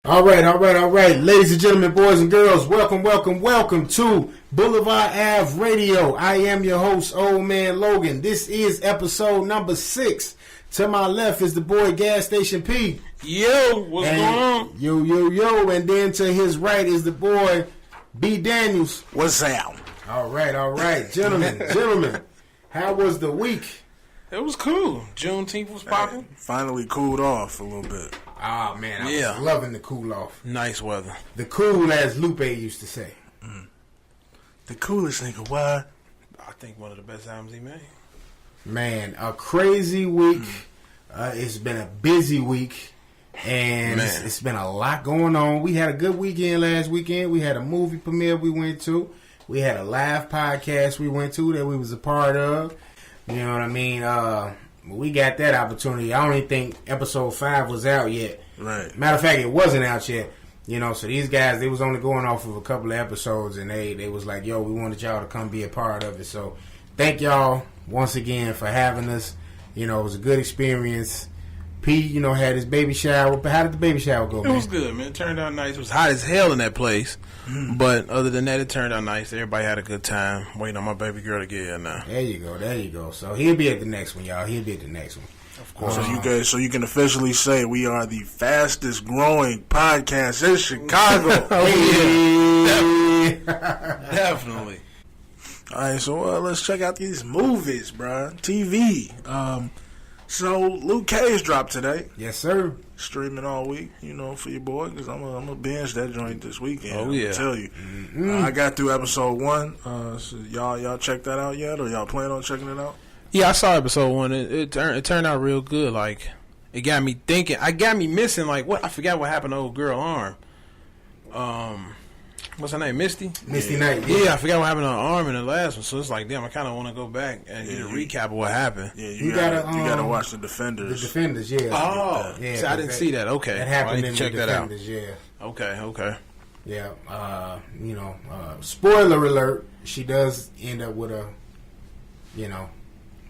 All right. Ladies and gentlemen, boys and girls, welcome to BlvdAve Radio. I am your host, Old Man Logan. This is episode number 6. To my left is the boy Gas Station P. Yo, what's going on? Yo. And then to his right is the boy B. Daniels. What's up? All right. Gentlemen, how was the week? It was cool. Juneteenth was popping. Finally cooled off a little bit. Oh, man, I was loving the cool off. Nice weather. The cool, as Lupe used to say. The coolest nigga, what? I think one of the best albums he made. Man, a crazy week. It's been a busy week. And it's been a lot going on. We had a good weekend last weekend. We had a movie premiere we went to. We had a live podcast we went to that we was a part of. You know what I mean? We got that opportunity. I don't even think episode 5 was out yet. Right. Matter of fact, it wasn't out yet. You know, so these guys, they was only going off of a couple of episodes, and they was like, yo, we wanted y'all to come be a part of it. So thank y'all once again for having us. You know, it was a good experience. P, you know, had his baby shower. But how did the baby shower go, man? It was good, man. It turned out nice. It was hot as hell in that place. But other than that, it turned out nice. Everybody had a good time. Waiting on my baby girl to get here now. There you go. So he'll be at the next one, y'all. He'll be at the next one. Of course. So you can officially say we are the fastest growing podcast in Chicago. Definitely. All right, so let's check out these movies, bruh. TV. So Luke Cage dropped today. Yes, sir. Streaming all week, you know, for your boy, because I'm gonna binge that joint this weekend. Oh yeah, I tell you. I got through episode 1. So y'all checked that out yet, or y'all plan on checking it out? Yeah, I saw episode 1. It turned out real good. Like, it got me thinking. I got me missing. Like, what? I forgot what happened to old girl arm. What's her name? Misty Knight. Yeah, I forgot what happened to her arm in the last one. So it's like, damn, I kind of want to go back and get a recap of what happened. Yeah, you gotta watch The Defenders. The Defenders, yeah. Oh, yeah. So I didn't see that. Okay, that happened in check The that Defenders, out. Yeah. Okay. Yeah. You know, spoiler alert. She does end up with a, you know,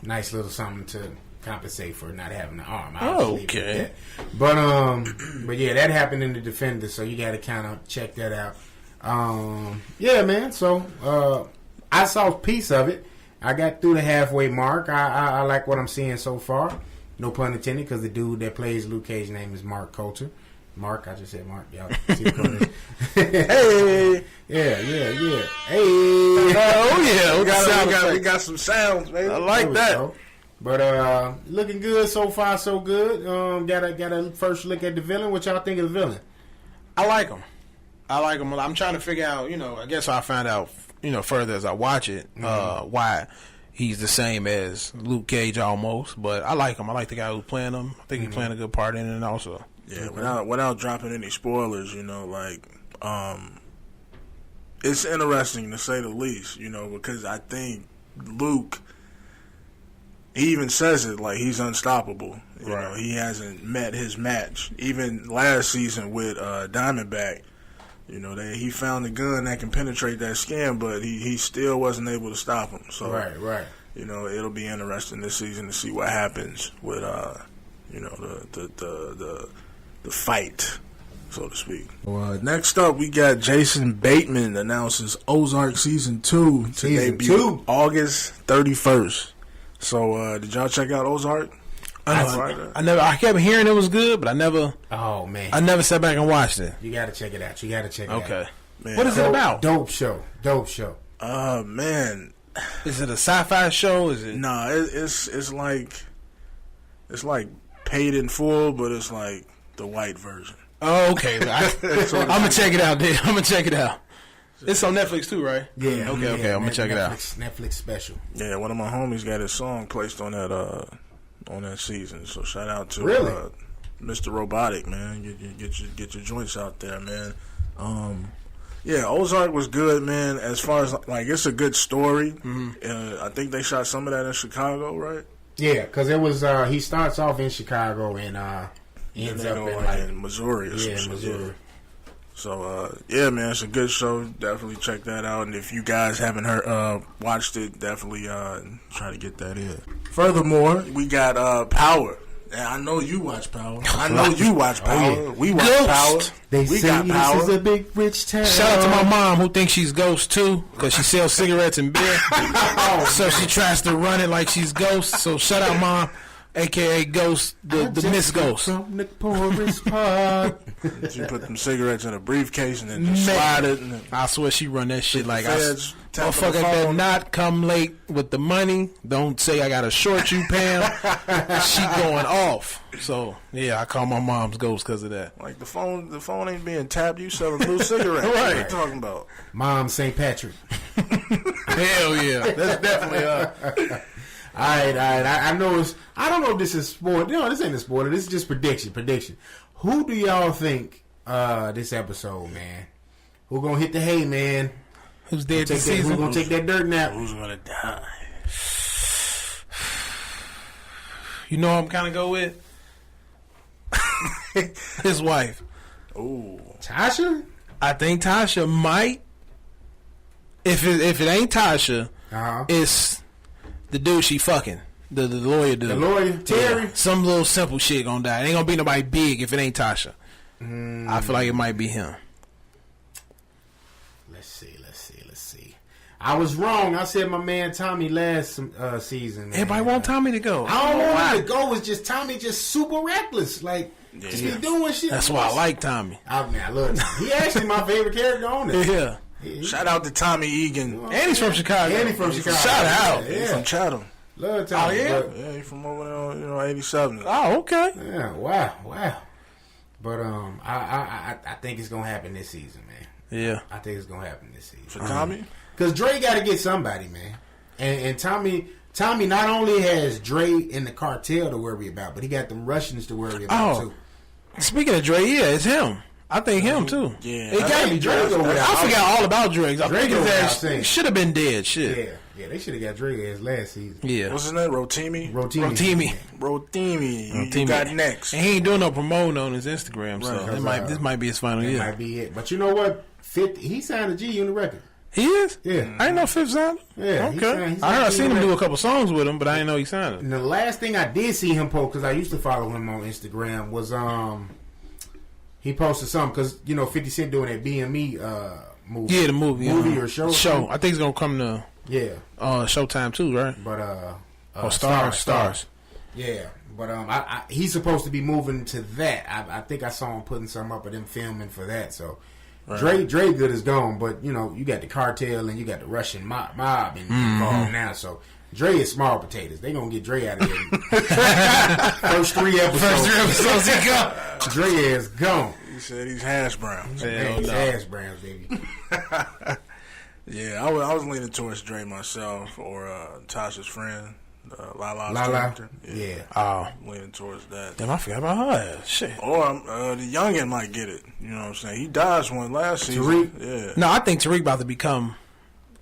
nice little something to compensate for not having the arm. Okay. But yeah, that happened in The Defenders, so you got to kind of check that out. Yeah, man. So I saw a piece of it. I got through the halfway mark. I like what I'm seeing so far. No pun intended, because the dude that plays Luke Cage's name is Mark Coulter. Mark, I just said Mark. Y'all see the Hey, yeah. Hey, oh yeah, we got some sounds, baby. I like that. Go. But looking good so far, so good. Got a first look at the villain. What y'all think of the villain? I like him. I'm trying to figure out, you know, I guess I found out, you know, further as I watch it, why he's the same as Luke Cage almost. But I like him. I like the guy who's playing him. I think he's playing a good part in it also. Yeah, without dropping any spoilers, you know, like, it's interesting to say the least, you know, because I think Luke, he even says it, like, he's unstoppable. You know, he hasn't met his match. Even last season with Diamondback, you know, he found a gun that can penetrate that skin, but he still wasn't able to stop him. So, right. You know, it'll be interesting this season to see what happens with, you know, the fight, so to speak. Well, next up, we got Jason Bateman announces Ozark Season 2 to debut August 31st. So, did y'all check out Ozark? I kept hearing it was good, but I never. Oh man, I never sat back and watched it. You got to check it out. Okay, man. What is it about? Dope show. Man, is it a sci-fi show? Is it? Nah, it's like Paid in Full, but it's like the white version. Oh, okay. I'm gonna check it out. Then I'm gonna check it out. It's on Netflix too, right? Yeah. Okay. I'm gonna check it out. Netflix special. Yeah, one of my homies got his song placed on that season. So shout out to Mr. Robotic, man. Get your joints out there, man. Yeah, Ozark was good, man. As far as like, it's a good story. I think they shot some of that in Chicago, right? Yeah, because it was. He starts off in Chicago and ends up in Missouri. Or Missouri. Yeah. So yeah, man, it's a good show. Definitely check that out. And if you guys haven't watched it, definitely try to get that in. Furthermore, we got Power. I know you watch Power. I know you watch Power. Oh, yeah. We watch Ghost. Power. They we say got Power. This is a big rich town. Shout out to my mom who thinks she's Ghost too, because she sells cigarettes and beer. So she tries to run it like she's Ghost. So shout out, Mom, aka Ghost, the Miss Ghost. From the poorest part. She put them cigarettes in a briefcase and then just slide it. And I swear she run that shit like motherfucker better not come late with the money. Don't say I gotta short you, Pam. She going off. So yeah, I call my mom's Ghost because of that. Like the phone ain't being tapped. You selling blue cigarettes. Right. What are you talking about? Mom St. Patrick. Hell yeah, that's definitely All right. I know I don't know if this is sport. No, this ain't a sport. This is just prediction. Who do y'all think this episode, man? Who gonna hit the hay, man? Who's dead this season? Who's gonna take that dirt nap? Who's gonna die? You know I'm kind of go with his wife. Ooh, Tasha? I think Tasha might. If it ain't Tasha, it's the dude she fucking. The lawyer dude. The lawyer? Terry? Yeah. Some little simple shit gonna die. It ain't gonna be nobody big if it ain't Tasha. I feel like it might be him. Let's see. I was wrong. I said my man Tommy last season. Man. Everybody want Tommy to go. I don't want him to go. It's just Tommy just super reckless. Like, just be doing shit. That's why I like Tommy. I love Tommy. He actually my favorite character on it. Yeah. Shout out to Tommy Egan. And he's from Chicago. Shout out. Yeah. He's from Chatham. Love Tommy. Oh, yeah? Yeah, he's from over there, 87. Oh, okay. Yeah, wow. But I think it's gonna happen this season, man. Yeah. I think it's gonna happen this season. For Tommy? Because Dre got to get somebody, man. And Tommy not only has Dre in the cartel to worry about, but he got them Russians to worry about too. Speaking of Dre, yeah, it's him. I think him too. Yeah, it gotta be Dre. I forgot all about Dre. Dre should have been dead. Shit. Yeah, they should have got Dre as last season. Yeah. What's his name? Rotimi. You got next. And he ain't doing no promoting on his Instagram, so this might be his final year. Might be it. But you know what? 50, he signed a G Unit record. He is? Yeah. I didn't know Fifth signed him. Yeah. Okay. I seen him do a couple songs with him, but I didn't know he signed it. And the last thing I did see him post, because I used to follow him on Instagram, was he posted something, because, 50 Cent doing that BME movie. Yeah, the movie. Movie or show. I think it's going to come to Showtime too, right? But Stars. Yeah. But he's supposed to be moving to that. I think I saw him putting something up of them filming for that, so... Right. Dre good is gone, but you got the cartel and you got the Russian mob involved now. So Dre is small potatoes. They gonna get Dre out of here. First three episodes, he gone. Dre is gone. He said he's hash browns. Hash browns, baby. Yeah, I was leaning towards Dre myself or Tasha's friend. Lala's character. Yeah. Leaning towards that. Damn, I forgot about her ass. Shit. Or the youngin might get it. You know what I'm saying? He dodged one last season. Tariq? Yeah. No, I think Tariq about to become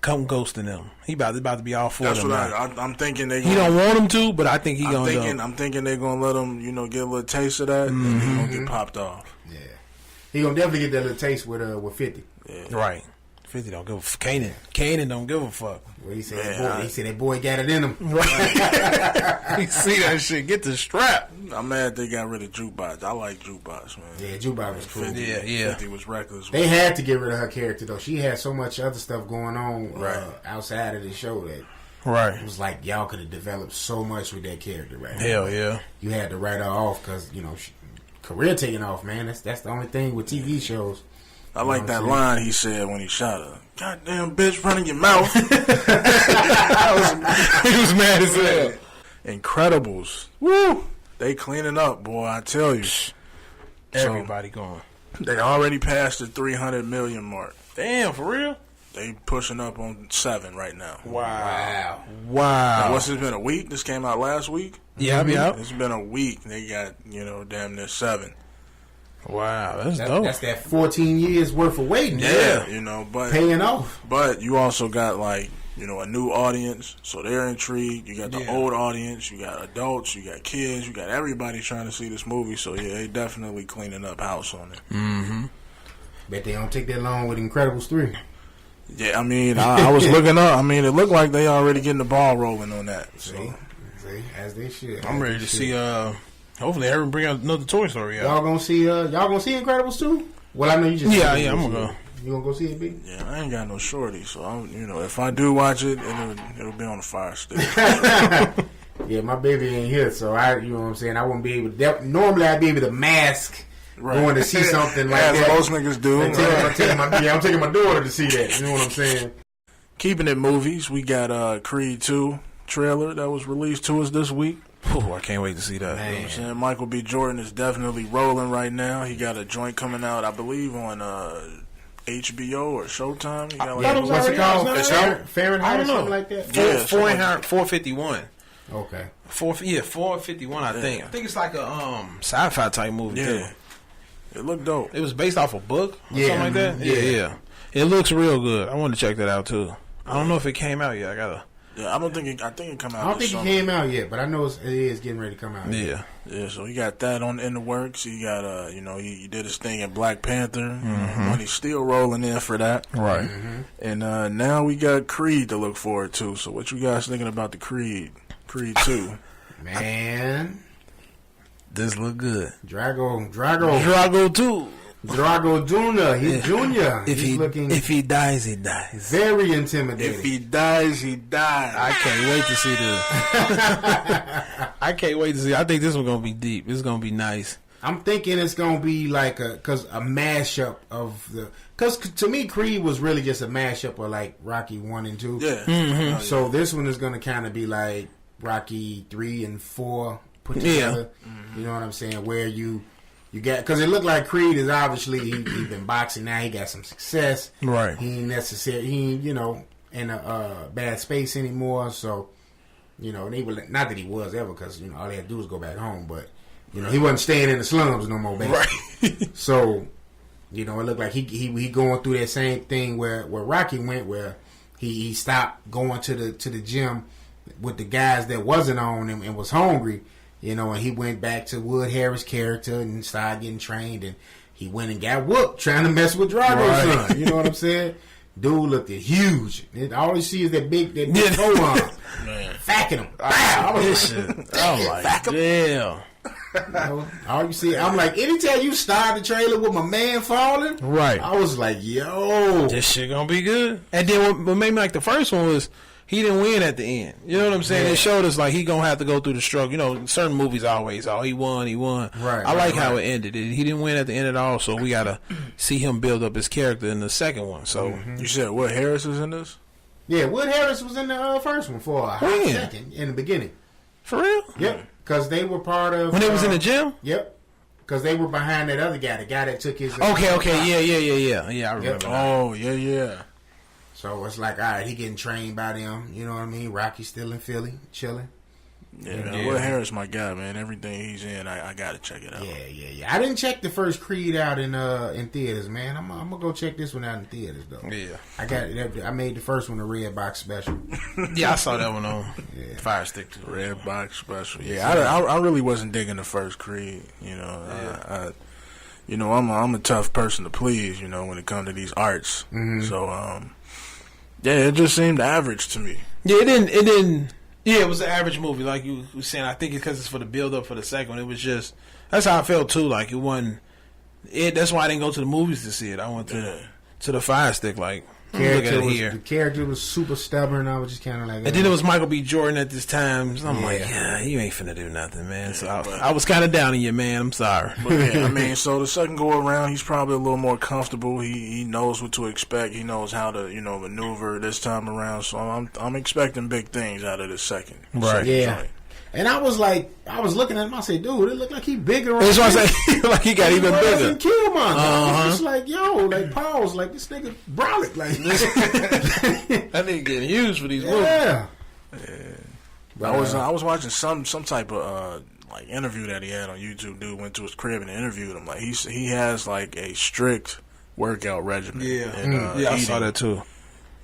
ghosting them. He about to be all for That's them. That's what I'm thinking. He don't want him to, but I think he gonna do. I'm thinking they're gonna let him, get a little taste of that, and he's gonna get popped off. Yeah. He gonna definitely get that little taste with 50. Yeah. Right. 50 don't give a fuck. Kanan don't give a fuck. Well, he said that boy got it in him. Right. You see that shit. Get the strap. I'm mad they got rid of Jukebox. I like Jukebox, man. Yeah, Jukebox was cool. 50 was reckless. They had to get rid of her character, though. She had so much other stuff going on outside of the show that it was like y'all could have developed so much with that character, right? Hell yeah. You had to write her off because, career taking off, man. That's the only thing with TV shows. I like that line he said when he shot her. Goddamn bitch, running your mouth. He was mad as hell. Incredibles. Woo! They cleaning up, boy, I tell you. Everybody going. They already passed the 300 million mark. Damn, for real? They pushing up on 7 right now. Wow. Now, what's it been, a week? This came out last week? Yeah, It's been a week. They got, damn near 7. Wow, that's dope. That's that 14 years worth of waiting. Yeah, but paying off. But you also got a new audience, so they're intrigued. You got the old audience, you got adults, you got kids, you got everybody trying to see this movie. So they definitely cleaning up house on it. Mm-hmm. Bet they don't take that long with Incredibles 3. Yeah, I was looking up. It looked like they already getting the ball rolling on that. So. See, as they should. I'm ready to see Hopefully, everyone bring out another Toy Story out. Y'all gonna see Incredibles 2? Well, I know you just Yeah, I'm gonna go. You gonna go see it, B? Yeah, I ain't got no shorty, so if I do watch it, it'll be on the Fire Stick. Yeah, my baby ain't here, so you know what I'm saying. I wouldn't be able to. Normally, I'd be able to mask going to see something like that. Most niggas do. I'm taking my daughter to see that. You know what I'm saying? Keeping it movies, we got Creed 2 trailer that was released to us this week. Ooh, I can't wait to see that. You know what I'm saying? Michael B. Jordan is definitely rolling right now. He got a joint coming out, I believe, on HBO or Showtime. He got What's it called? Fahrenheit I don't or know. something like that? Yeah, 451. Okay. 451, I think. I think it's like a sci-fi type movie, too. It looked dope. It was based off a book or something like that? Yeah. It looks real good. I want to check that out, too. I don't know if it came out yet. I think it come out. I don't think it came out yet, but I know it is getting ready to come out. Yeah. So he got that in the works. He got he did his thing in Black Panther. Money's still rolling in for that. Right. And now we got Creed to look forward to. So what you guys thinking about the Creed 2? Man, this look good. Drago 2. Drago Jr. He's Junior. If he dies, he dies. Very intimidating. If he dies, he dies. I can't wait to see this. I can't wait to see. I think this one's gonna be deep. This is gonna be nice. I'm thinking it's gonna be like a mashup of because to me Creed was really just a mashup of like Rocky 1 and 2. Yeah. So this one is gonna kind of be like Rocky 3 and 4 put together. You know what I'm saying? Where you got, because it looked like Creed is obviously he been boxing now. He got some success. Right. He ain't in a bad space anymore. So and not that he was ever, because all he had to do was go back home. But he wasn't staying in the slums no more, basically. Right. So it looked like he going through that same thing where Rocky went, where he stopped going to the gym with the guys that wasn't on him and was hungry. And he went back to Wood Harris' character and started getting trained, and he went and got whooped trying to mess with Drago's son. You know what I'm saying? Dude looked huge. All you see is that big forearm. Facking him. Damn. All you see, I'm like, anytime you start the trailer with my man falling, right? I was like, yo, this shit gonna be good. And then what made me like the first one was, he didn't win at the end. You know what I'm saying? Yeah. It showed us like he gonna have to go through the struggle. Certain movies always, he won. Right. I like how it ended. He didn't win at the end at all, so we gotta see him build up his character in the second one. So you said Wood Harris is in this? Yeah, Wood Harris was in the first one for a hot second in the beginning. For real? Yep. Because they were part of when they was in the gym. Yep. Because they were behind that other guy, the guy that took his. Okay. Yeah. I remember. Oh, yeah. So it's like, all right, he getting trained by them. You know what I mean? Rocky's still in Philly, chilling. Yeah. Wood Harris, my guy, man. Everything he's in, I gotta check it out. Yeah. I didn't check the first Creed out in theaters, man. I'm gonna go check this one out in theaters though. Yeah. I made the first one a red box special. Yeah, I saw that one on Fire Stick too. Red box special. Yeah, I really wasn't digging the first Creed. I'm a tough person to please. When it comes to these arts. So it just seemed average to me. Yeah, it didn't. Yeah, it was an average movie, like you were saying. I think it's because it's for the build up for the second one. It was just, that's how I felt too. Like it wasn't. That's why I didn't go to the movies to see it. I went to the Fire Stick. Like the character was super stubborn. I was just kind of like, and then it was Michael B. Jordan at this time. So I'm like, you ain't finna do nothing, man. So I was kind of down on you, man. I'm sorry. But so the second go around, he's probably a little more comfortable. He knows what to expect. He knows how to maneuver this time around. So I'm expecting big things out of this second. Right. Joint. And I was looking at him. I said, dude, it looked like he bigger. That's why I say, like he got even bigger. Killmonger. I was just like, pause, like this nigga brolic, like that nigga getting used for these movies. Yeah. I was watching some type of interview that he had on YouTube. Dude went to his crib and interviewed him. Like he has like a strict workout regimen. Yeah, and, I saw that too.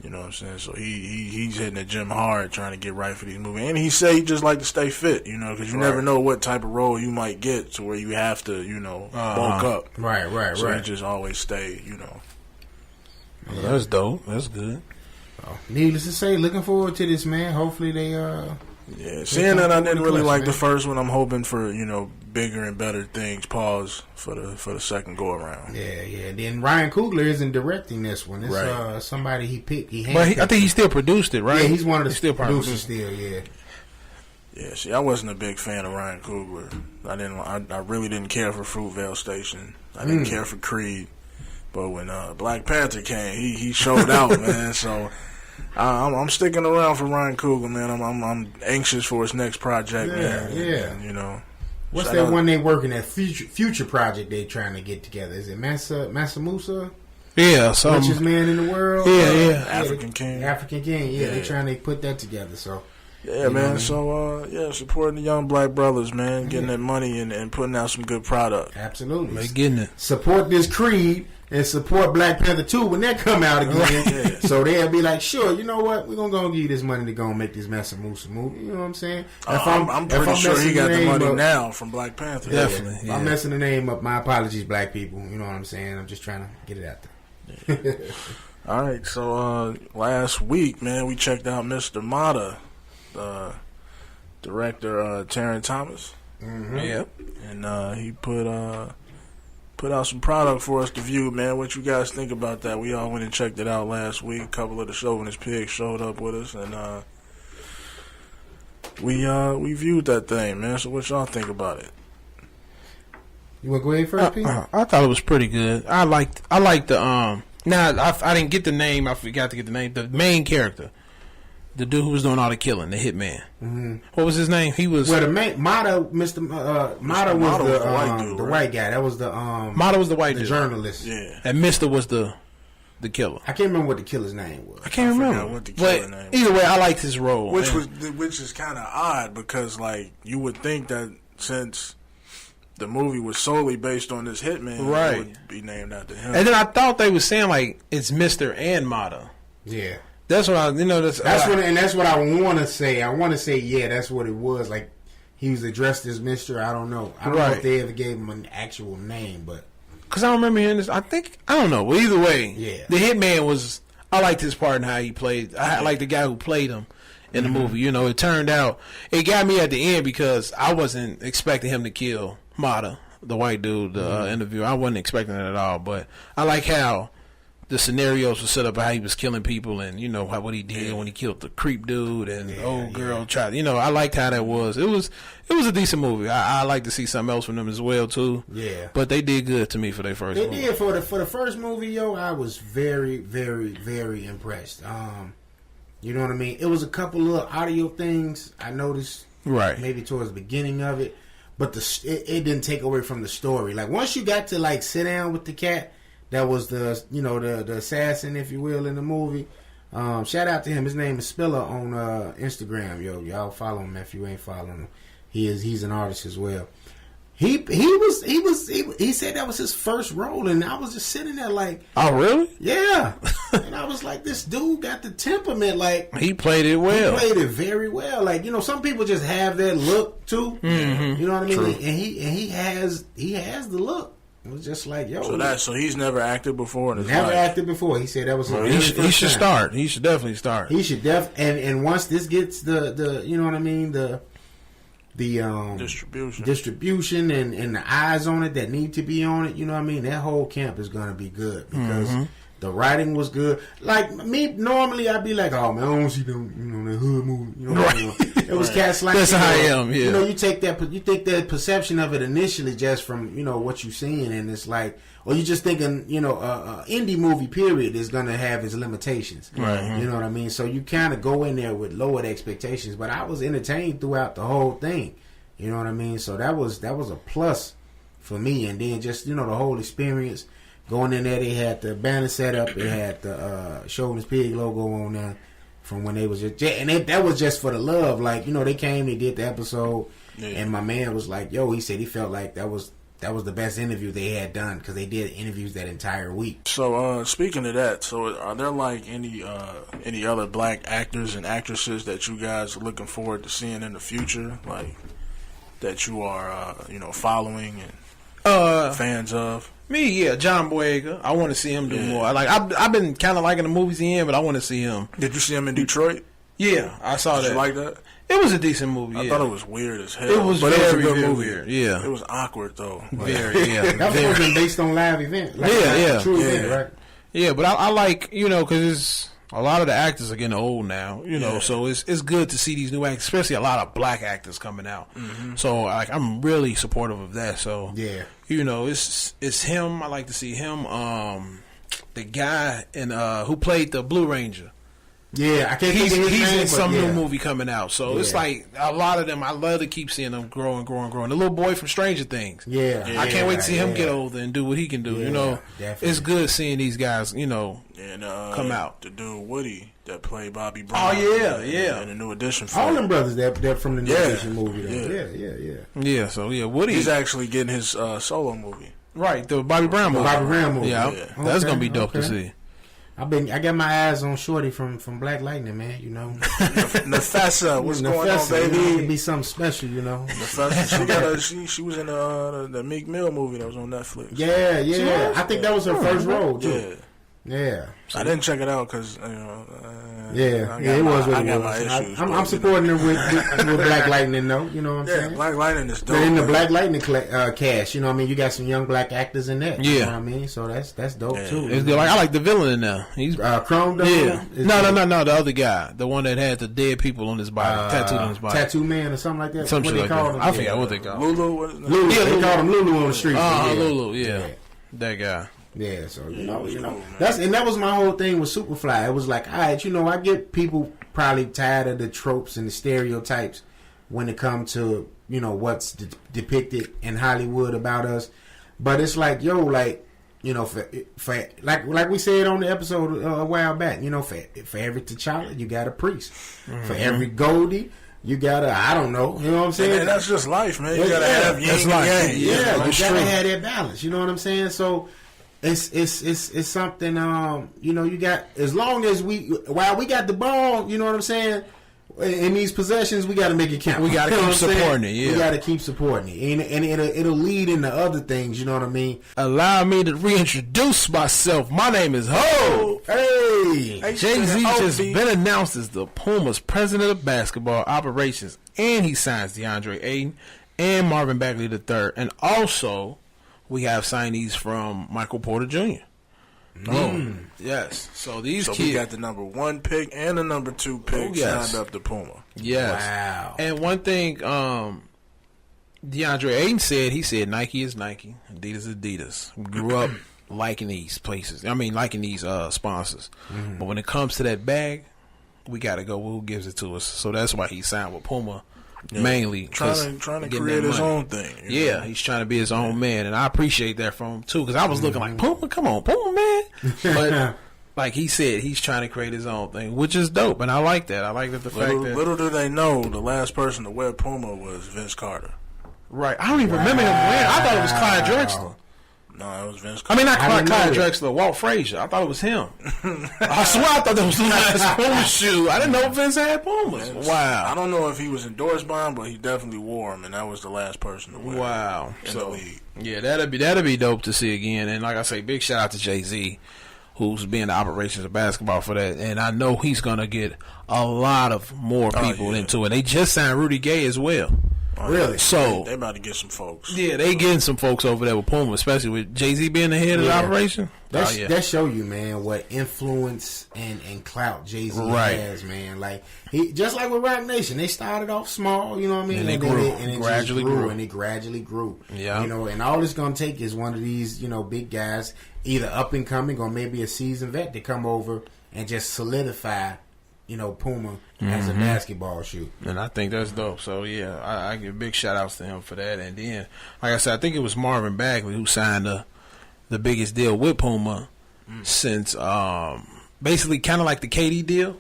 You know what I'm saying? So he's hitting the gym hard, trying to get right for these movies. And he say he just like to stay fit, because you never know what type of role you might get to where you have to, bulk up. Right. So he just always stay, Well, that's dope. That's good. Needless to say, looking forward to this, man. Hopefully they Yeah, seeing that I didn't really like the first one, I'm hoping for bigger and better things. Pause for the second go around. Yeah. Then Ryan Coogler isn't directing this one. It's somebody he picked. But I think he still produced it, right? Yeah, he's one of the producers still. Yeah. Yeah, see, I wasn't a big fan of Ryan Coogler. I really didn't care for Fruitvale Station. I didn't care for Creed. But when Black Panther came, he showed out, man. So I'm sticking around for Ryan Coogler, man. I'm anxious for his next project, man. Yeah. And, what's that one they working at? Future project they trying to get together? Is it Mansa Musa? Yeah, richest man in the world. Yeah. African King. Yeah, they trying to put that together. So. Yeah, man. So, supporting the young black brothers, man, getting that money and putting out some good product. Absolutely. They getting it. Support this Creed and support Black Panther 2 when that come out again. So they'll be like, sure, you know what? We're going to go give you this money to go and make this Mansa Musa movie. You know what I'm saying? I'm pretty sure he got the money now from Black Panther. Definitely. If I'm messing the name up, my apologies, black people. You know what I'm saying? I'm just trying to get it out there. All right. So, last week, man, we checked out Mr. Motta. Director Terrence Thomas. Mm-hmm. Yep. And he put out some product for us to view, man. What you guys think about that? We all went and checked it out last week. A couple of the Chauvinist pigs showed up with us, and we viewed that thing, man. So what y'all think about it? You want to go ahead first, Pete? I thought it was pretty good. I liked the Now I didn't get the name. I forgot to get the name. The main character. The dude who was doing all the killing, the hitman. Mm-hmm. What was his name? He was the main Motta. Motta was the white guy. That was the Motta was the white dude. Journalist. Yeah, and Mister was the killer. I can't remember what the killer's name was. I can't remember what the killer name was. Either way, I liked his role, which is kind of odd because you would think that since the movie was solely based on this hitman, it would be named after him. And then I thought they were saying it's Mister and Motta. Yeah. That's what that's what I want to say. I want to say, yeah, that's what it was. Like, he was addressed as Mister. I don't know. I don't know if they ever gave him an actual name, but because I remember hearing this. I don't know. Well, either way, yeah, the hitman was. I liked his part and how he played. I liked the guy who played him in the movie. It turned out it got me at the end because I wasn't expecting him to kill Motta, the white dude, the interviewer. I wasn't expecting it at all. But I like how the scenarios were set up, how he was killing people, and what he did when he killed the creep dude and the old girl tried. I liked how that was. It was a decent movie. I like to see something else from them as well too. Yeah, but they did good to me for their first. They did for the first movie, yo. I was very, very, very impressed. You know what I mean? It was a couple little audio things I noticed, maybe towards the beginning of it, but it didn't take away from the story. Like once you got to sit down with the cat. That was the assassin, if you will, in the movie. Shout out to him. His name is Spiller on Instagram. Yo, y'all follow him if you ain't following him. He's an artist as well. He said that was his first role, and I was just sitting there like, oh really? Yeah. And I was like, this dude got the temperament. Like he played it well. He played it very well. Like some people just have that look too. Mm-hmm. You know what I mean? True. And he has the look. It was just like, yo. So he's never acted before in his life? Never acted before. He said that was he should start. He should definitely start. He should and once this gets the you know what I mean, the distribution and the eyes on it that need to be on it, you know what I mean, that whole camp is gonna be good because the writing was good. Like me, normally I'd be like, oh man, I don't see them, the hood movie. You know, it was cats like that's how I am. Yeah, you think that perception of it initially just from what you're seeing, and it's like, or you just thinking, indie movie period is gonna have its limitations. Right. You know what I mean? So you kind of go in there with lowered expectations, but I was entertained throughout the whole thing. You know what I mean? So that was a plus for me, and then just the whole experience. Going in there, they had the banner set up. They had the Chauvinist Pig logo on there from when they was just, and that was just for the love. Like they came, they did the episode, and my man was like, "Yo," he said he felt like that was the best interview they had done because they did interviews that entire week. So speaking of that, are there any other black actors and actresses that you guys are looking forward to seeing in the future, like that you are following and fans of? Me, yeah, John Boyega. I want to see him do more. I've been kind of liking the movies he in, but I want to see him. Did you see him in Detroit? Yeah, I saw Did that. you like that? It was a decent movie. I thought it was weird as hell. It was but very, it was a good very movie. weird. Yeah, it was awkward though. very. Yeah, That was supposed to be based on live event. Like Yeah. a true event, right? Yeah, but I like, because a lot of the actors are getting old now, so it's good to see these new actors, especially a lot of black actors coming out. Mm-hmm. So like I'm really supportive of that. So Yeah. It's him. I like to see him. The guy who played the Blue Ranger. Yeah, I can't think of his He's name, in some but new movie coming out. So it's like a lot of them. I love to keep seeing them grow and grow and grow. And the little boy from Stranger Things. Yeah. I can't wait to see him get older and do what he can do. Yeah, definitely. It's good seeing these guys. And come out. The dude Woody that played Bobby Brown. Oh yeah. In the new edition. All them brothers they're from the new Yeah. edition movie. Though. Yeah. Yeah. So Woody. He's actually getting his solo movie. Right, the Bobby Brown movie. Bobby Brown movie. Yeah, Yeah. that's Okay, gonna be dope to okay. see. I got my eyes on Shorty from Black Lightning, man. Nefessa, what's going on, Nefessa, baby? It could be something special, Nefessa, she was in the Meek Mill movie that was on Netflix. Yeah. I think that was her first role too. Yeah. I didn't check it out because It was what I it got was. my issues. I'm supporting her with Black Lightning, though. You know what I'm saying? Black Lightning is dope. But in the Black Lightning cast, you know what I mean? You got some young black actors in that. Yeah. You know what I mean? So that's dope, too. It's good. Like I like the villain in there. He's Chrome Dome? yeah. No, the other guy, the one that had the dead people on his body, tattooed on his body, Tattoo Man or something like that. some What shit they like call that. him? I forgot what they call him. Lulu, what is that? Lulu. Yeah, They Lulu. called him Lulu on the street. Lulu, yeah, that guy. Yeah, so you know, cool, that was my whole thing with Superfly. It was like, all right, I get people probably tired of the tropes and the stereotypes when it comes to what's depicted in Hollywood about us. But it's like, for like we said on the episode a while back, for every T'Challa you got a priest. Mm-hmm. For every Goldie you gotta, I don't know, you know what I'm saying? And that's just life, man. You gotta have yin and yang. Yeah, you gotta have that balance. You know what I'm saying? So. It's something you got, as long as while we got the ball, you know what I'm saying, in these possessions we got to make it count. We got to keep supporting it. Yeah, we got to keep supporting it, and it'll lead into other things. You know what I mean? Allow me to reintroduce myself. My name is Ho. Hey, Jay-Z just been announced as the Puma's president of basketball operations, and he signs DeAndre Ayton and Marvin Bagley III, and also. We have signees from Michael Porter Jr. Yes. So these kids. We got the number 1 pick and the number 2 pick signed up to Puma. Yes. Wow. And one thing DeAndre Ayton said, he said Nike is Nike, Adidas is Adidas. Grew up liking these places. Liking these sponsors. Mm-hmm. But when it comes to that bag, we got to go with who gives it to us. So that's why he signed with Puma. Yeah. Mainly trying to create his own thing. Yeah, he's trying to be his own man, and I appreciate that from him too. Because I was looking like Puma, come on, Puma, man. But like he said, he's trying to create his own thing, which is dope, and I like that. I like that little do they know, the last person to wear Puma was Vince Carter. Right, I don't even remember him wearing. I thought it was Clyde Drexler. No, it was Vince Carter. Not Clyde Drexler, Walt Frazier. I thought it was him. I swear I thought that was the last Puma shoe. I didn't know Vince had Pumas. Wow. I don't know if he was endorsed by him, but he definitely wore them, and that was the last person to wear them in the league. Yeah, that'd be dope to see again. And like I say, big shout out to Jay-Z, who's being the operations of basketball for that. And I know he's going to get a lot of more people into it. They just signed Rudy Gay as well. Really? So they about to get some folks. Yeah, they getting some folks over there with Puma, especially with Jay-Z being the head of the operation. That show you, man, what influence and clout Jay-Z has, man. Like he just like with Rock Nation, they started off small, you know what I mean, and it gradually grew. Yeah, and all it's gonna take is one of these, big guys, either up and coming or maybe a seasoned vet, to come over and just solidify. Puma as a basketball shoe. And I think that's dope. So, yeah, I give big shout-outs to him for that. And then, like I said, I think it was Marvin Bagley who signed the biggest deal with Puma since basically kind of like the KD deal.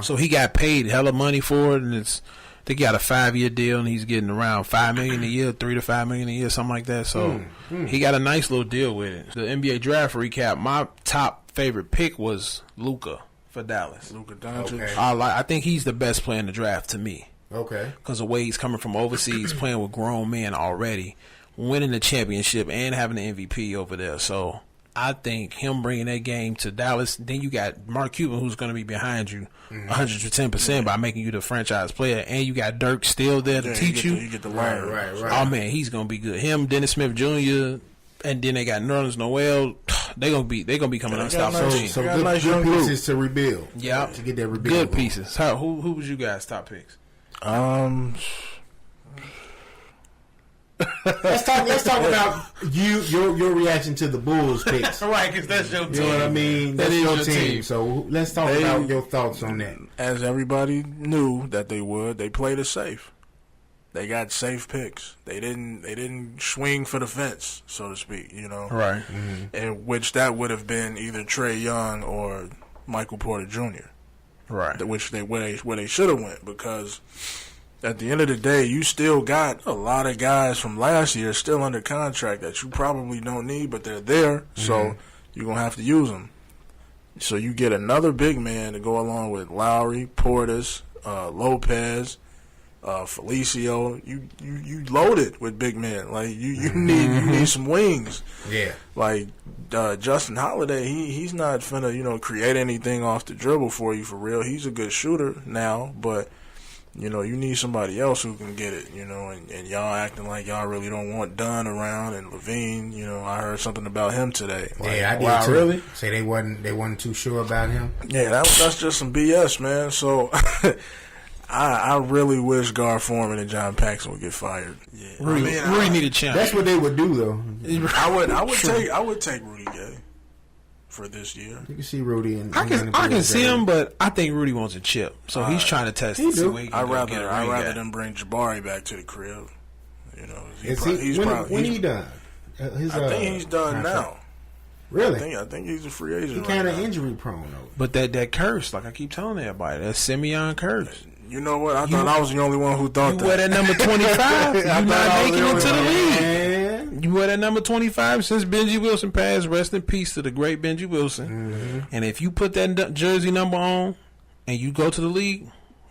So he got paid hella money for it, and I think he got a 5-year deal, and he's getting around $5 million a year, $3 to $5 million a year, something like that. So he got a nice little deal with it. The NBA draft recap, my top favorite pick was Luka. For Dallas. Luka Doncic. Okay. I think he's the best player in the draft to me. Okay. Because the way he's coming from overseas, playing with grown men already, winning the championship, and having the MVP over there. So I think him bringing that game to Dallas, then you got Mark Cuban who's going to be behind you 110% by making you the franchise player, and you got Dirk still there to teach you. You get the learn. Right. Oh, man, he's going to be good. Him, Dennis Smith Jr., and then they got Nerlens Noel. They gonna be coming unstoppable. So good pieces to rebuild. Yeah, to get that rebuild. Good pieces. Who was you guys' top picks? Let's talk about your reaction to the Bulls picks. Right, because that's your team. You know what I mean? That's your team. So let's talk about your thoughts on that. As everybody knew that they would, they played it safe. They got safe picks. They didn't swing for the fence, so to speak. You know, right? And which that would have been either Trae Young or Michael Porter Jr. Right? Which where they should have went, because at the end of the day, you still got a lot of guys from last year still under contract that you probably don't need, but they're there, so you're gonna have to use them. So you get another big man to go along with Lowry, Portis, Lopez. Felicio, you loaded with big men. Like you need some wings. Yeah. Like Justin Holiday, he's not finna create anything off the dribble for you for real. He's a good shooter now, but you need somebody else who can get it. And y'all acting like y'all really don't want Dunn around and Levine. I heard something about him today. Like, yeah, I did wow, too. Really? Say they wasn't too sure about him. Yeah, that's just some BS, man. So. I really wish Gar Forman and John Paxson would get fired. Yeah, Rudy need a chance. That's what they would do, though. I would take Rudy Gay for this year. You can see Rudy and I can see him, but I think Rudy wants a chip, so he's trying to test it. I'd rather them bring Jabari back to the crib. When he done? I think he's done now. Really? I think he's a free agent. He kind of injury prone though. But that curse, like I keep telling everybody, that Simeon curse. You know what? I thought I was the only one who thought that. You wear that number 25, you're not making it to the league. You wear that number 25 since Benji Wilson passed. Rest in peace to the great Benji Wilson. And if you put that jersey number on and you go to the league,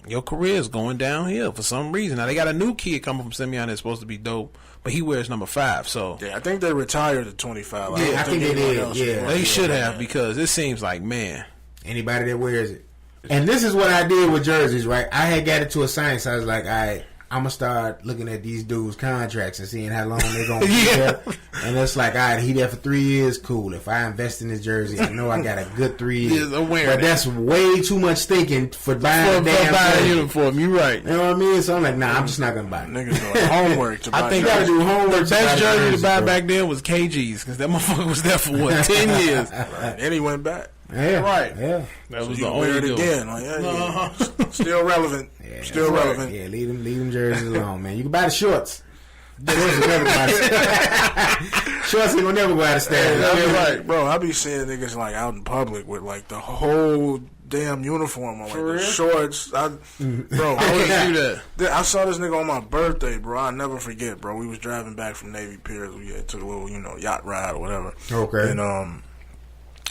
your career is going downhill for some reason. Now, they got a new kid coming from Simeon that's supposed to be dope, but he wears number 5. So yeah, I think they retired at 25. Yeah, I think they did. Yeah, they should have, because it seems like, man, anybody that wears it. And this is what I did with jerseys, right? I had got it to a science. I was like, all right, I'm going to start looking at these dudes' contracts and seeing how long they're going to be there. And it's like, all right, he there for 3 years, cool. If I invest in his jersey, I know I got a good 3 years. But that's way too much thinking for buying a damn uniform. You're right. You know what I mean? So I'm like, nah, I'm just not going to buy it. Niggas doing homework to buy I think you got to do homework. The best jersey to buy back then was KG's, because that motherfucker was there for, 10 years. Right. And he went back. Yeah, right. Yeah, that was so the only wear it deal. again. Like, still relevant. Yeah, still relevant. Right. Yeah, leave them jerseys alone, man. You can buy the shorts. Shorts will never go out of Shorts ain't gonna never go out of style. Yeah, right, bro. I be seeing niggas like out in public with like the whole damn uniform on, like the shorts. Bro, I saw this nigga on my birthday, bro. I'll never forget, bro. We was driving back from Navy Pier. We took a little, yacht ride or whatever. Okay. And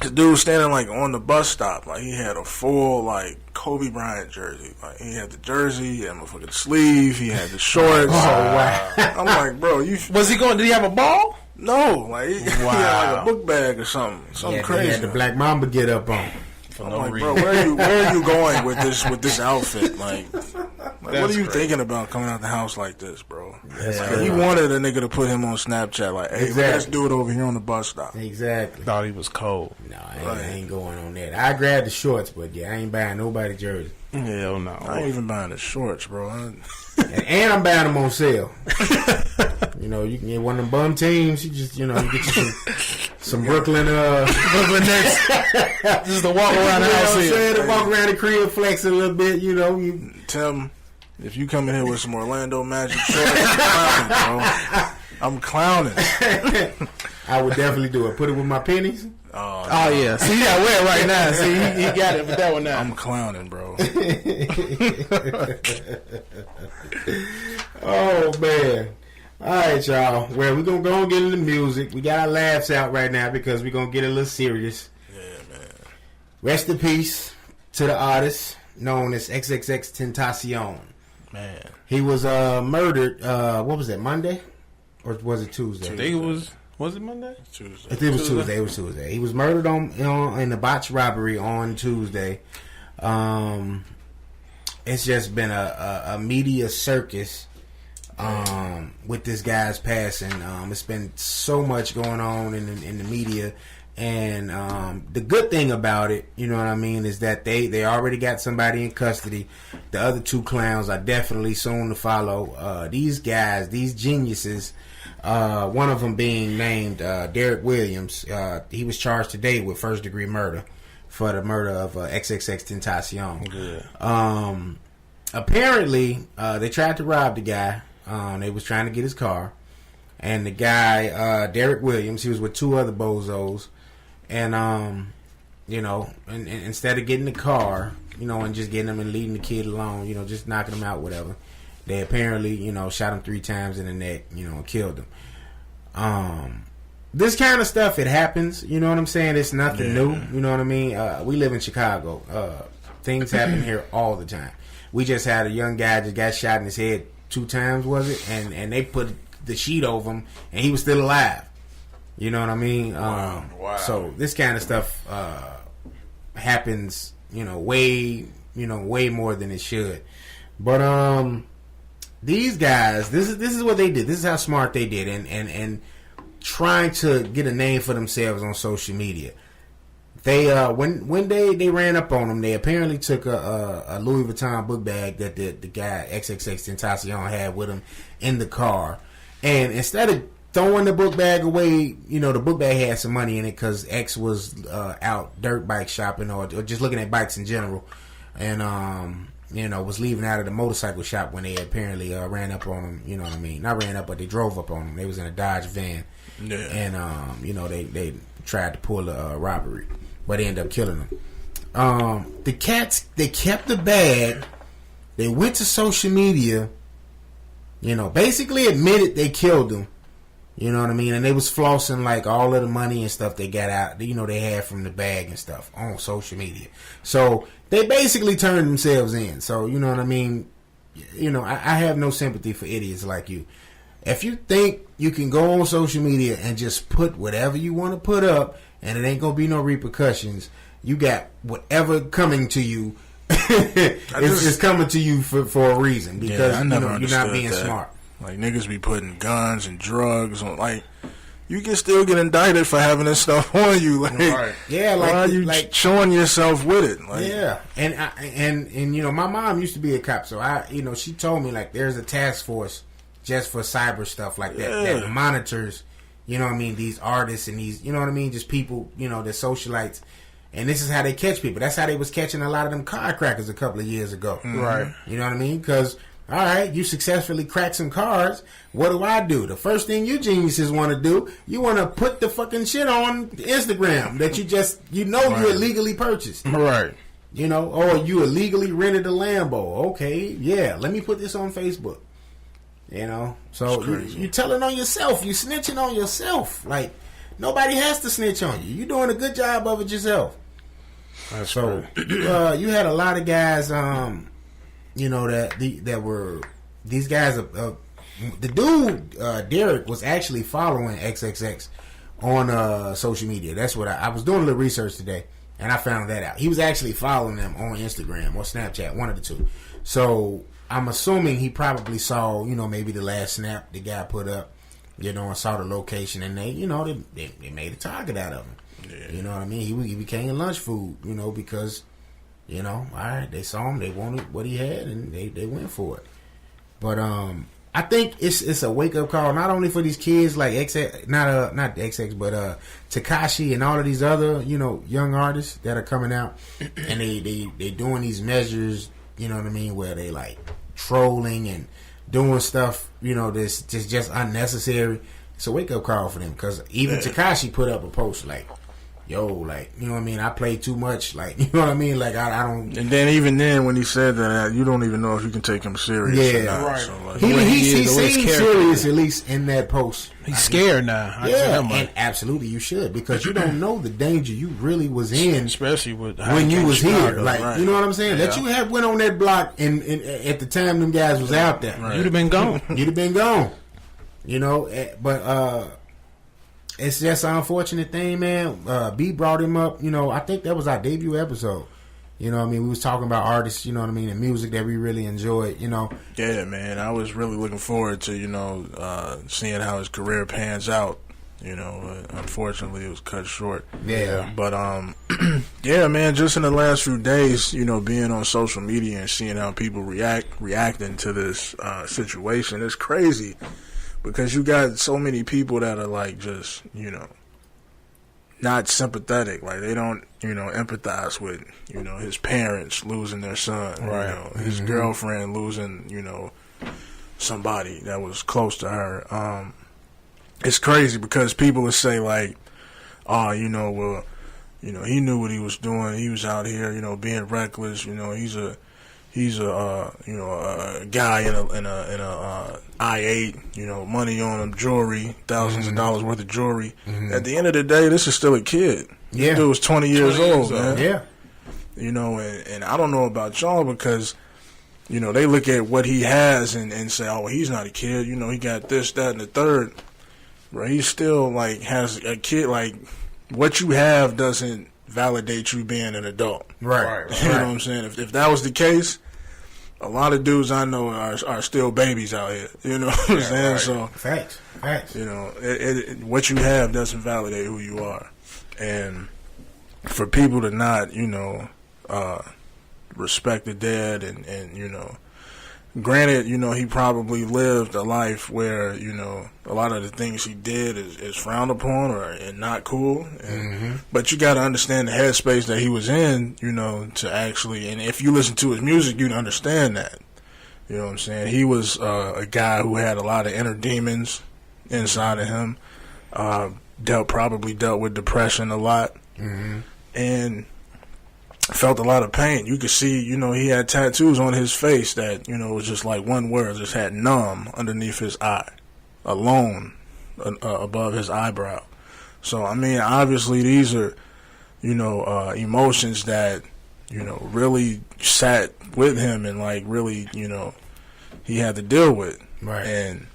this dude was standing like on the bus stop, like he had a full like Kobe Bryant jersey. Like he had the jersey, he had a fucking sleeve, he had the shorts. Oh wow! I'm like, bro, was he going? Did he have a ball? No, like he had like a book bag or something crazy. He had the Black Mamba get up on. I'm like, bro, where are you going with this outfit? Like what are you thinking about coming out the house like this, bro? He wanted a nigga to put him on Snapchat, like, hey, let's do it over here on the bus stop. Exactly. Thought he was cold. No, I ain't going on that. I grabbed the shorts, but I ain't buying nobody jersey. Hell no. I ain't even buying the shorts, bro. And I'm buying them on sale. You can get one of them bum teams. You just, you get you some Brooklyn Nets. Just to walk around the house here. To walk around the crib, flex a little bit. Tim, if you come in here with some Orlando Magic shorts, I'm clowning. I would definitely do it. Put it with my pennies. Oh yeah. See, he got wear right now. See, he got it with that one now. I'm clowning, bro. Oh man. All right, y'all. Well, we're going to go and get into music. We got our laughs out right now because we're going to get a little serious. Yeah, man. Rest in peace to the artist known as XXXTENTACION. Man. He was murdered, what was that, Monday? Or was it Tuesday? I think it was Was it Monday? Tuesday. It was Tuesday. It was Tuesday. He was murdered in the botched robbery on Tuesday. It's just been a media circus with this guy's passing. It's been so much going on in the media. And the good thing about it, you know what I mean, is that they already got somebody in custody. The other two clowns are definitely soon to follow. These guys, these geniuses, one of them being named Derek Williams. He was charged today with first-degree murder for the murder of XXXTENTACION. Yeah. Apparently, they tried to rob the guy. They was trying to get his car. And the guy, Derek Williams, he was with two other bozos. And, you know, and instead of getting the car, you know, and just getting him and leaving the kid alone, you know, just knocking him out, whatever, they apparently, you know, shot him 3 times in the neck, you know, and killed him. This kind of stuff, it happens, you know what I'm saying? It's nothing new, you know what I mean? We live in Chicago. Things happen here all the time. We just had a young guy that got shot in his head 2 times, was it? And they put the sheet over him, and he was still alive. You know what I mean? Wow. So this kind of stuff happens, you know, way more than it should. But these guys, this is what they did. This is how smart they did, and trying to get a name for themselves on social media. They when they ran up on them, they apparently took a Louis Vuitton book bag that the guy XXXTentacion had with him in the car, and instead of throwing the book bag away, you know, the book bag had some money in it because X was out dirt bike shopping or just looking at bikes in general, and you know, was leaving out of the motorcycle shop when they apparently ran up on him. You know what I mean? Not ran up, but they drove up on him. They was in a Dodge van, and you know, they tried to pull a robbery, but they ended up killing them. The cats, they kept the bag. They went to social media, you know, basically admitted they killed him. You know what I mean? And they was flossing like all of the money and stuff they got out, you know, they had from the bag and stuff on social media. So they basically turned themselves in. So, you know what I mean? You know, I have no sympathy for idiots like you. If you think you can go on social media and just put whatever you want to put up and it ain't going to be no repercussions, you got whatever coming to you. It's coming to you for a reason because you know, you're not being smart. Like, niggas be putting guns and drugs on, like, you can still get indicted for having this stuff on you. Like, right. Yeah, like, why are you showing yourself with it? Like, yeah, and you know, my mom used to be a cop, so you know, she told me like there's a task force just for cyber stuff like that that monitors, you know what I mean, these artists and these, you know what I mean, just people, you know, they're socialites, and this is how they catch people. That's how they was catching a lot of them cardcrackers a couple of years ago, right? You know what I mean? Because all right, you successfully cracked some cards. What do? The first thing you geniuses want to do, you want to put the fucking shit on Instagram that you know you illegally purchased. Right. You know, or you illegally rented a Lambo. Okay, yeah, let me put this on Facebook. You know, so you telling on yourself. You snitching on yourself. Like, nobody has to snitch on you. You're doing a good job of it yourself. That's so, you had a lot of guys, you know, that were these guys. The dude Derek was actually following XXX on social media. That's what I was doing a little research today, and I found that out. He was actually following them on Instagram or Snapchat, one of the two. So I'm assuming he probably saw, you know, maybe the last snap the guy put up, you know, and saw the location, and they, you know, they made a target out of him. Yeah. You know what I mean? He became lunch food, you know, because, you know, all right, they saw him, they wanted what he had, and they went for it. But I think it's a wake up call not only for these kids like not XX, but Takashi and all of these other, you know, young artists that are coming out, and they doing these measures, you know what I mean, where they like trolling and doing stuff, you know, that's just unnecessary. It's a wake up call for them, because even Takashi put up a post like, yo, like, you know what I mean, I play too much, like, you know what I mean, like, I don't. And then even then, when he said that, you don't even know if you can take him serious. Yeah, or not. right. So, like, he seems serious, at least in that post. He's scared now. And absolutely you should, because you don't know the danger you really was in, especially with when you was here. Like, you know what I'm saying? Yeah. That you had went on that block and at the time them guys was out there. Right. You'd have been gone. You'd have been gone. You know, but it's just an unfortunate thing, man. B brought him up. You know, I think that was our debut episode. You know what I mean? We was talking about artists, you know what I mean, and music that we really enjoyed, you know. Yeah, man. I was really looking forward to, you know, seeing how his career pans out. You know, unfortunately, it was cut short. Yeah. But, yeah, man, just in the last few days, you know, being on social media and seeing how people reacting to this situation, it's crazy. Because you got so many people that are, like, just, you know, not sympathetic. Like, they don't, you know, empathize with, you know, his parents losing their son. Right. You know, his girlfriend losing, you know, somebody that was close to her. It's crazy because people would say, like, oh, you know, well, you know, he knew what he was doing. He was out here, you know, being reckless. You know, he's a you know, a guy in a I-8, you know, money on him, jewelry, thousands of dollars worth of jewelry. At the end of the day, this is still a kid. Yeah. This dude was 20 years old, man. Yeah. You know, and I don't know about y'all because, you know, they look at what he has and say, oh, well, he's not a kid. You know, he got this, that, and the third. But he still, like, has a kid. Like, what you have doesn't validate you being an adult. Right. You know what I'm saying? If that was the case, a lot of dudes I know are still babies out here. You know what I'm saying? Right. So, Facts. you know, what you have doesn't validate who you are. And for people to not, you know, respect the dead and you know, granted, you know, he probably lived a life where, you know, a lot of the things he did is frowned upon and not cool. And, but you got to understand the headspace that he was in, you know, to actually, and if you listen to his music, you'd understand that. You know what I'm saying? He was a guy who had a lot of inner demons inside of him, probably dealt with depression a lot, and felt a lot of pain. You could see, you know, he had tattoos on his face that, you know, was just like one word, just had numb underneath his eye, alone above his eyebrow. So, I mean, obviously these are, you know, emotions that, you know, really sat with him and, like, really, you know, he had to deal with. Right. And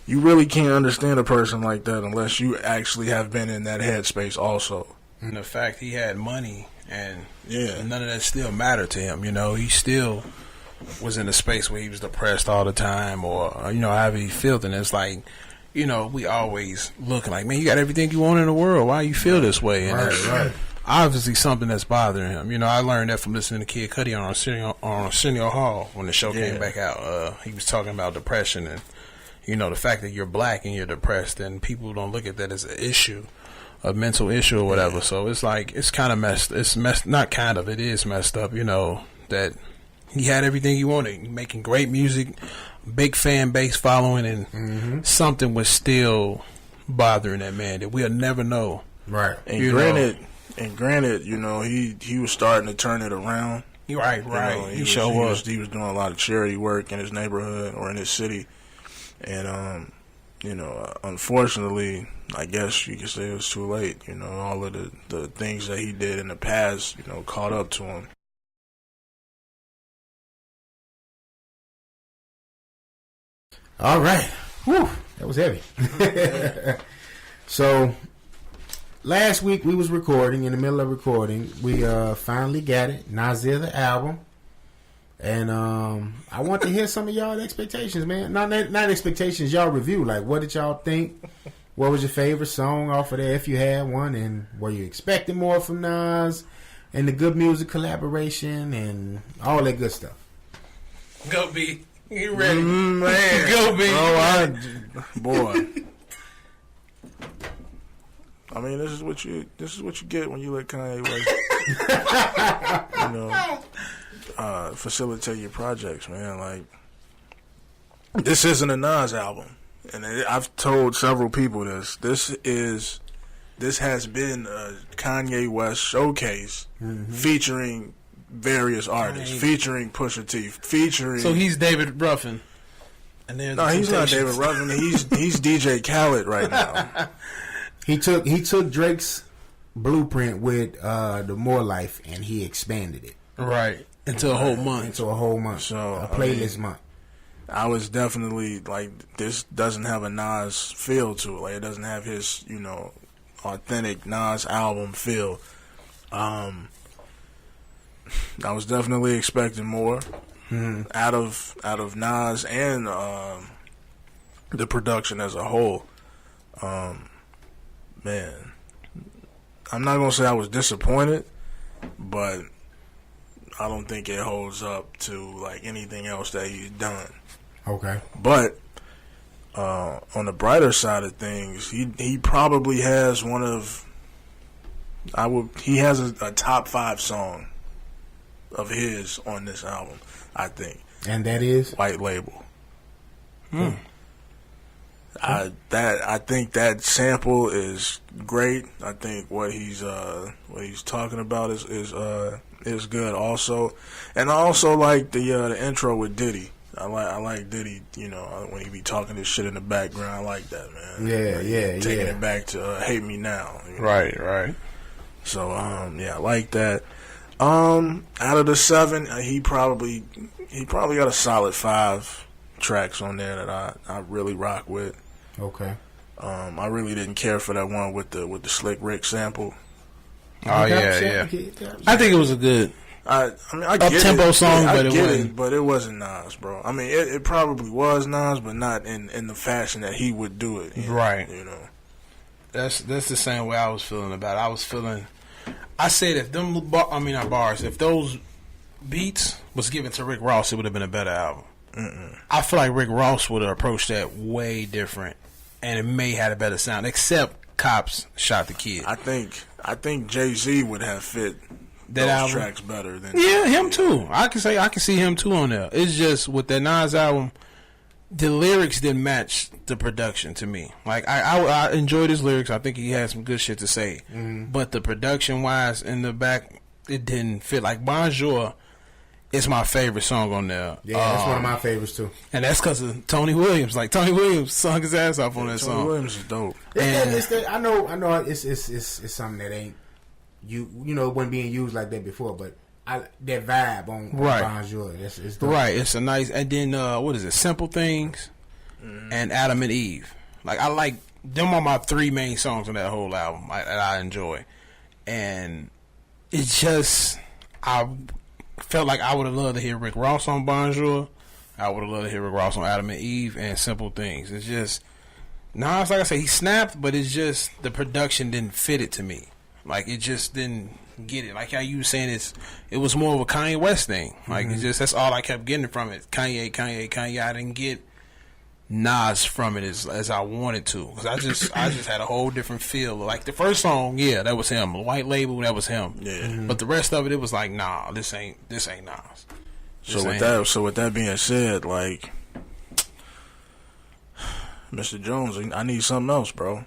you really can't understand a person like that unless you actually have been in that headspace also. And the fact he had money and none of that still mattered to him. You know, he still was in a space where he was depressed all the time, or you know, however he felt. And it's like, you know, we always looking like, man, you got everything you want in the world. Why you feel this way? And that's obviously something that's bothering him. You know, I learned that from listening to Kid Cudi on Arsenio Hall when the show came back out. He was talking about depression and, you know, the fact that you're black and you're depressed, and people don't look at that as an issue, a mental issue or whatever. So it's like, it's kind of messed. It's messed. Not kind of. It is messed up. You know, that he had everything he wanted, making great music, big fan base following, and something was still bothering that man that we'll never know. Right. And granted, you know, he was starting to turn it around. Right. You know, he was doing a lot of charity work in his neighborhood or in his city, and you know, unfortunately, I guess you could say it was too late. You know, all of the things that he did in the past, you know, caught up to him. All right. Whew, that was heavy. So, last week we was recording, in the middle of recording, we finally got it, Nasir the album. And I want to hear some of y'all expectations, man. Not expectations, y'all review. Like, what did y'all think? What was your favorite song off of there, if you had one? And were you expecting more from Nas? And the good music collaboration and all that good stuff. Go B. You ready? Man. Go B. Boy. I mean, this is what you get when you let Kanye West, you know, facilitate your projects, man. Like, this isn't a Nas album, and I've told several people this. This has been a Kanye West showcase featuring various artists, featuring Pusha T, featuring. So he's David Ruffin. And no, he's not David Ruffin. He's DJ Khaled right now. He took Drake's blueprint with the More Life and he expanded it. Right. Into a whole month. So a playlist month. I was definitely like, this doesn't have a Nas feel to it. Like, it doesn't have his, you know, authentic Nas album feel. I was definitely expecting more out of Nas and the production as a whole. Man, I'm not gonna say I was disappointed, but I don't think it holds up to like anything else that he's done. Okay. But on the brighter side of things, he probably has one of he has a top 5 song of his on this album, I think. And that is White Label. I think that sample is great. I think what he's talking about is good also, and I also like the intro with Diddy. I like Diddy. You know, when he be talking this shit in the background, I like that, man. Taking it back to Hate Me Now. You know? Right. So I like that. Out of the 7, he probably got a solid 5 tracks on there that I really rock with. okay. I really didn't care for that one with the Slick Rick sample. Oh yeah. I think it was a good I get up-tempo it. song, I but it get wasn't. it, but it wasn't Nas, bro. I mean, it probably was Nas, but not in the fashion that he would do it. Right. You know. That's the same way I was feeling about it. I said if if those beats was given to Rick Ross, it would have been a better album. I feel like Rick Ross would have approached that way different, and it may have had a better sound. Except Cops Shot the Kid. I think Jay-Z would have fit That those album? tracks better than Him too. I can see him too on there. It's just with that Nas album, the lyrics didn't match the production to me. Like I enjoyed his lyrics. I think he had some good shit to say, but the production wise in the back, it didn't fit. Like Bonjour is my favorite song on there. Yeah, that's one of my favorites too. And that's because of Tony Williams. Like Tony Williams sung his ass off on that Tony song. Williams is dope. I know it's something that ain't it wasn't being used like that before, but that vibe on Bonjour, it's dope. Right, it's a nice. And then what is it? Simple Things and Adam and Eve. Like I like them are my 3 main songs on that whole album that I enjoy, and it's just I felt like I would have loved to hear Rick Ross on Bonjour. I would have loved to hear Rick Ross on Adam and Eve and Simple Things. It's just it's like I said, he snapped, but it's just the production didn't fit it to me. Like it just didn't get it. Like how you were saying it was more of a Kanye West thing. Like it's just that's all I kept getting from it. Kanye. I didn't get Nas from it as I wanted to, because I just had a whole different feel. Like the first song, that was him. White Label, that was him. Yeah. But the rest of it was like, nah, this ain't Nas. So with that being said, like Mr. Jones, I need something else, bro.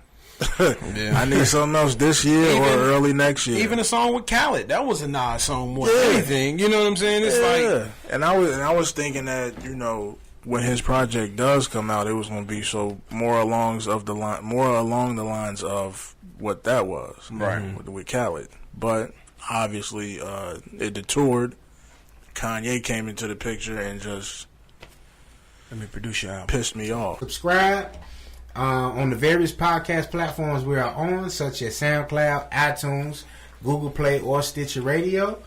I need something else this year or early next year. Even a song with Khaled, that was a Nas song more than anything. You know what I'm saying? It's like, and I was thinking that when his project does come out, it was going to be more along the lines of what that was, right, with Khaled. But obviously, it detoured. Kanye came into the picture and just pissed me off. Subscribe on the various podcast platforms we are on, such as SoundCloud, iTunes, Google Play, or Stitcher Radio.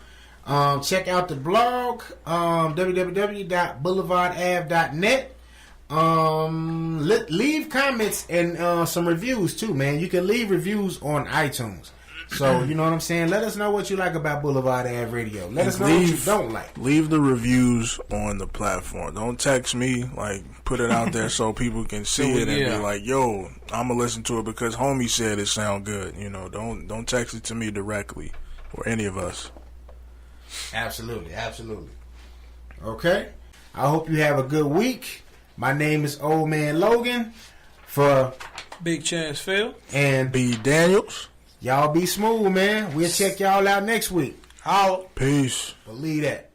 Check out the blog, www.BlvdAve.net. Leave comments and some reviews too, man. You can leave reviews on iTunes. So, you know what I'm saying? Let us know what you like about BlvdAve Radio. Let us know what you don't like. Leave the reviews on the platform. Don't text me. Like, put it out there so people can see it and be like, yo, I'm going to listen to it because homie said it sound good. Don't text it to me directly or any of us. Absolutely. Okay. I hope you have a good week. My name is Old Man Logan for Big Chance Phil and B. Daniels. Y'all be smooth, man. We'll check y'all out next week. Peace. Believe that.